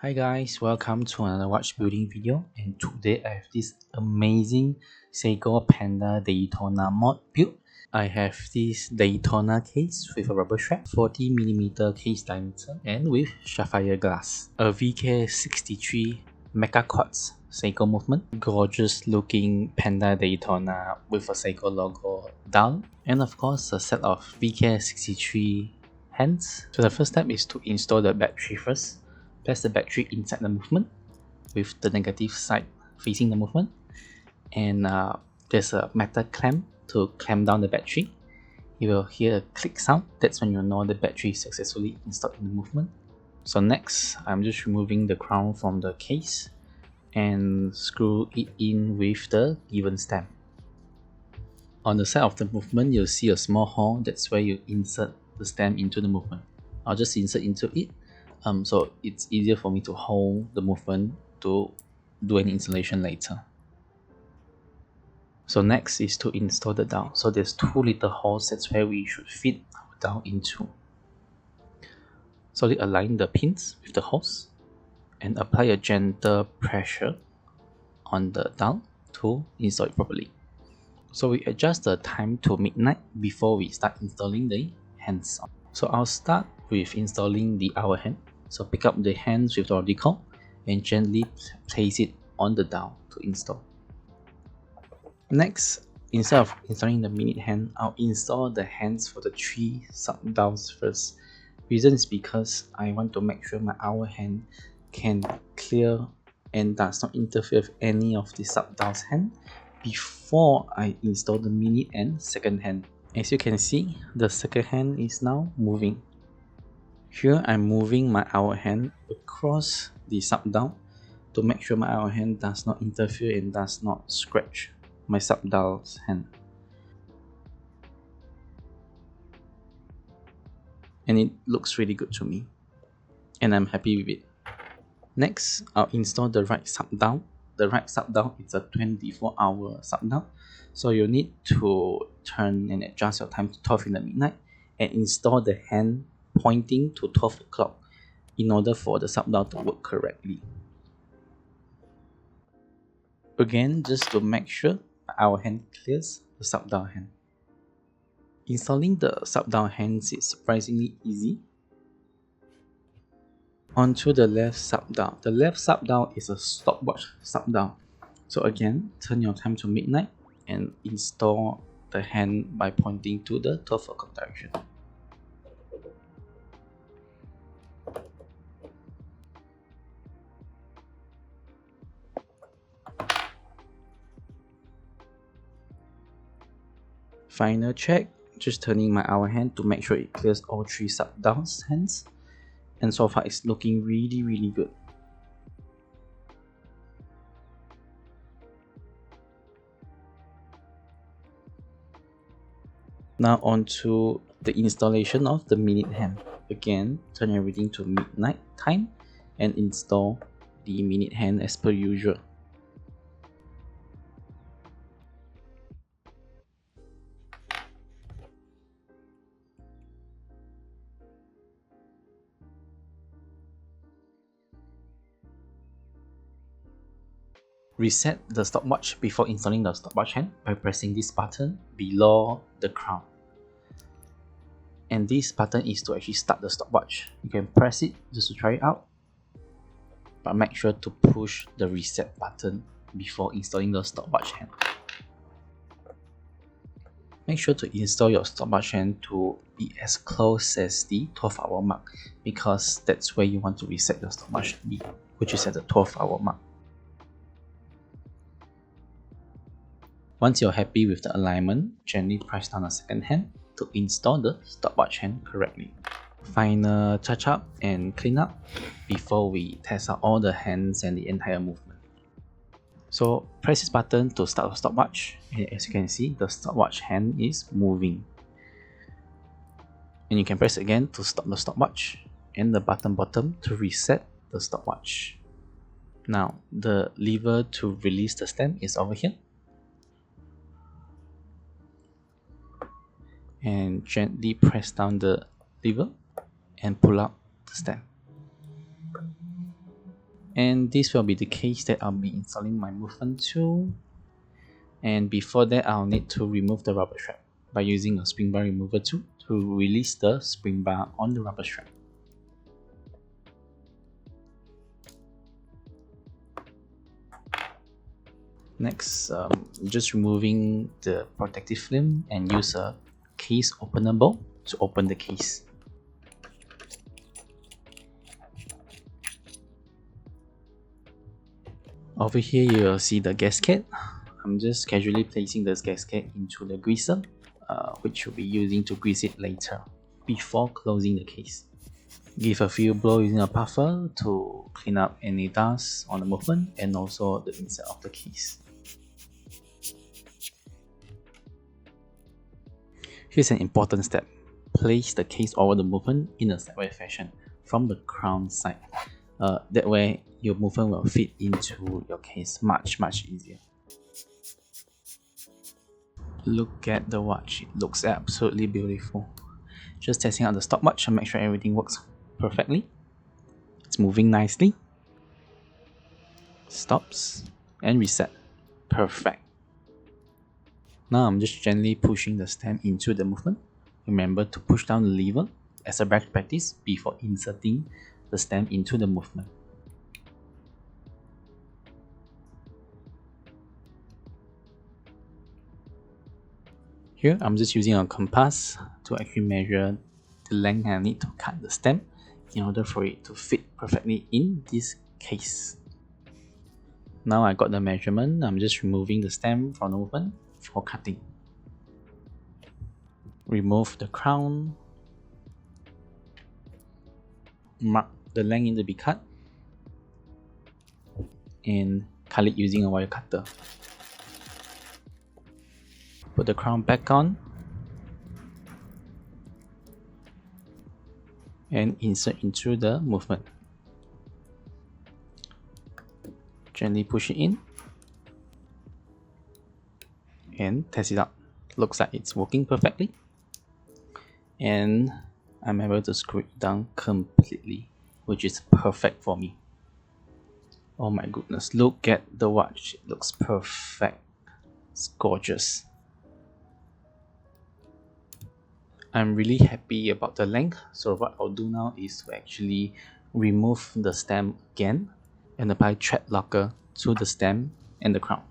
Hi guys, welcome to another watch building video, and today I have this amazing Seiko Panda Daytona mod build. I have this Daytona case with a rubber strap, 40mm case diameter, and with sapphire glass. A VK63 Mecha Quartz Seiko movement, gorgeous looking Panda Daytona with a Seiko logo dial, and of course a set of VK63 hands. So the first step is to install the battery first. Place the battery inside the movement with the negative side facing the movement, and there's a metal clamp to clamp down the battery. You will hear a click sound. That's when you know the battery is successfully installed in the movement. So next, I'm just removing the crown from the case and screw it in with the given stem. On the side of the movement, you'll see a small hole. That's where you insert the stem into the movement. I'll just insert into it. So it's easier for me to hold the movement to do any installation later. So next is to install the dial. So there's 2 little holes, that's where we should fit our dial into. So we align the pins with the holes and apply a gentle pressure on the dial to install it properly. So we adjust the time to midnight before we start installing the hands. So I'll start with installing the hour hand. So pick up the hands with the radical and gently place it on the dial to install. Next, instead of installing the minute hand, I'll install the hands for the 3 sub-dials first. Reason is because I want to make sure my hour hand can clear and does not interfere with any of the sub-dials hand before I install the minute and second hand. As you can see, the second hand is now moving. Here I'm moving my hour hand across the sub-dial to make sure my hour hand does not interfere and does not scratch my sub-dial's hand. And it looks really good to me, and I'm happy with it. Next, I'll install the right sub-dial. The right sub-dial is a 24-hour sub-dial, so you need to turn and adjust your time to 12 in the midnight and install the hand pointing to 12 o'clock in order for the sub-dial to work correctly. Again, just to make sure our hand clears the sub-dial hand. Installing the sub-dial hands is surprisingly easy. Onto the left sub-dial. The left sub-dial is a stopwatch sub-dial. So again, turn your time to midnight and install the hand by pointing to the 12 o'clock direction. Final check, just turning my hour hand to make sure it clears all 3 sub-dials hands, and so far it's looking really good. Now onto the installation of the minute hand. Again, turn everything to midnight time and install the minute hand as per usual. Reset the stopwatch before installing the stopwatch hand by pressing this button below the crown. And this button is to actually start the stopwatch. You can press it just to try it out, but make sure to push the reset button before installing the stopwatch hand. Make sure to install your stopwatch hand to be as close as the 12-hour mark, because that's where you want to reset your stopwatch to be, which is at the 12-hour mark. Once you're happy with the alignment, gently press down the second hand to install the stopwatch hand correctly. Final touch up and clean up before we test out all the hands and the entire movement. So press this button to start the stopwatch, and as you can see, the stopwatch hand is moving. And you can press again to stop the stopwatch, and the button bottom to reset the stopwatch. Now the lever to release the stem is over here. And gently press down the lever and pull out the stem. And this will be the case that I'll be installing my movement tool. And before that, I'll need to remove the rubber strap by using a spring bar remover tool to release the spring bar on the rubber strap. Next, just removing the protective film and use a case opener bowl to open the case. Over here you will see the gasket. I'm just casually placing this gasket into the greaser, which we'll be using to grease it later, before closing the case. Give a few blows using a puffer to clean up any dust on the movement and also the inside of the case. Here's an important step. Place the case over the movement in a sideways fashion from the crown side. That way your movement will fit into your case much easier. Look at the watch, it looks absolutely beautiful. Just testing out the stopwatch and make sure everything works perfectly. It's moving nicely. Stops and reset. Perfect. Now I'm just gently pushing the stem into the movement. Remember to push down the lever as a best practice before inserting the stem into the movement. Here I'm just using a compass to actually measure the length I need to cut the stem in order for it to fit perfectly in this case. Now I got the measurement, I'm just removing the stem from the movement for cutting. Remove the crown, mark the length need to be cut, and cut it using a wire cutter. Put the crown back on and insert into the movement. Gently push it in and test it out. Looks like it's working perfectly, and I'm able to screw it down completely, which is perfect for me. Oh my goodness, look at the watch, it looks perfect. It's gorgeous. I'm really happy about the length, so what I'll do now is to actually remove the stem again and apply thread locker to the stem and the crown.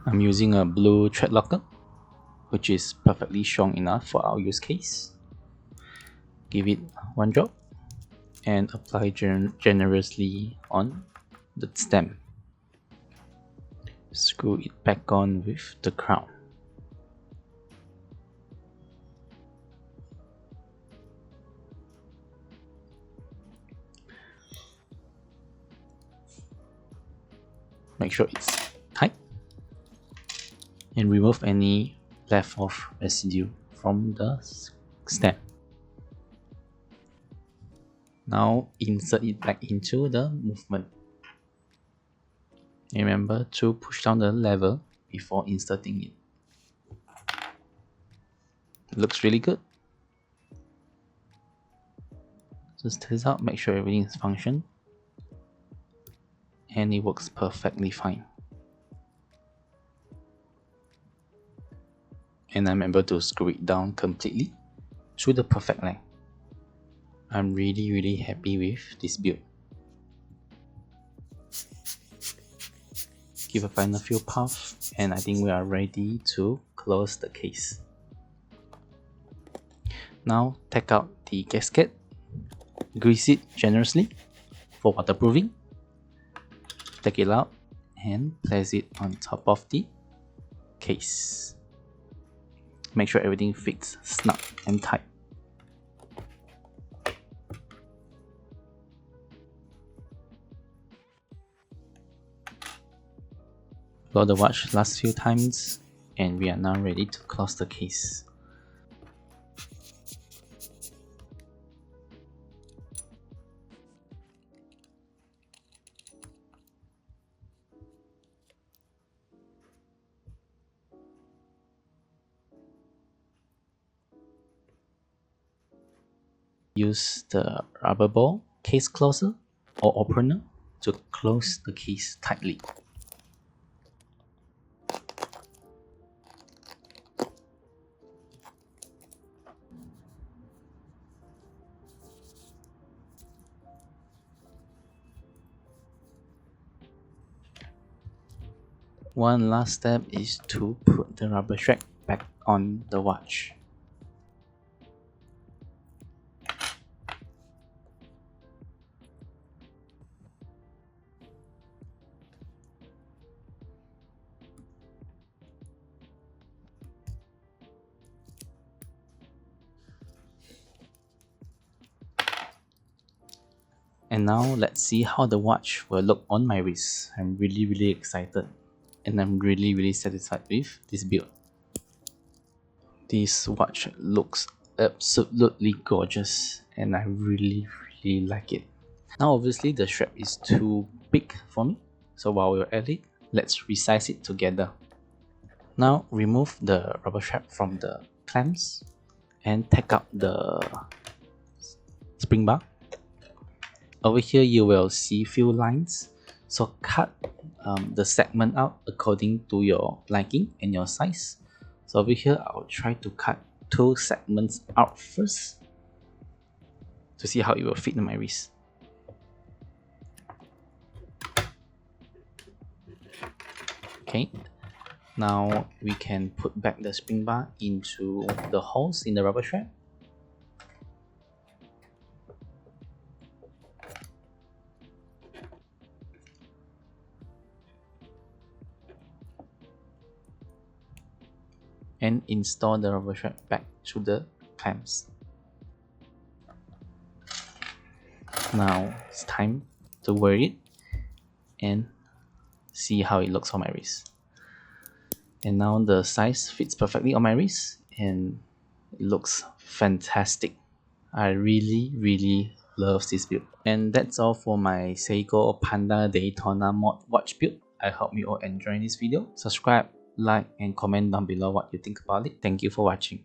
I'm using a blue thread locker, which is perfectly strong enough for our use case. Give it one drop and apply generously on the stem. Screw it back on with the crown. Make sure it's tight and remove any left of residue from the stem. Now insert it back into the movement. Remember to push down the lever before inserting it. Looks really good. Just test out, make sure everything is functioning, and it works perfectly fine. And I'm able to screw it down completely to the perfect length. I'm really happy with this build. Give a final few puffs and I think we are ready to close the case. Now take out the gasket, grease it generously for waterproofing, take it out and place it on top of the case. Make sure everything fits snug and tight. Blow the watch last few times and we are now ready to close the case. use the rubber ball case closer or opener to close the case tightly. One last step is to put the rubber strap back on the watch. And now let's see how the watch will look on my wrist. I'm really excited, and I'm really satisfied with this build. This watch looks absolutely gorgeous, and I really like it. Now obviously the strap is too big for me, so while we're at it, let's resize it together. Now remove the rubber strap from the clamps and take out the spring bar. Over here you will see few lines, so cut the segment out according to your liking and your size. So over here I'll try to cut 2 segments out first to see how it will fit in my wrist. Okay, now we can put back the spring bar into the holes in the rubber strap. And install the rubber strap back to the clamps. Now it's time to wear it and see how it looks on my wrist. And now the size fits perfectly on my wrist and it looks fantastic. I really love this build. And that's all for my Seiko Panda Daytona mod watch build. I hope you all enjoy this video. Subscribe, like and comment down below what you think about it. Thank you for watching.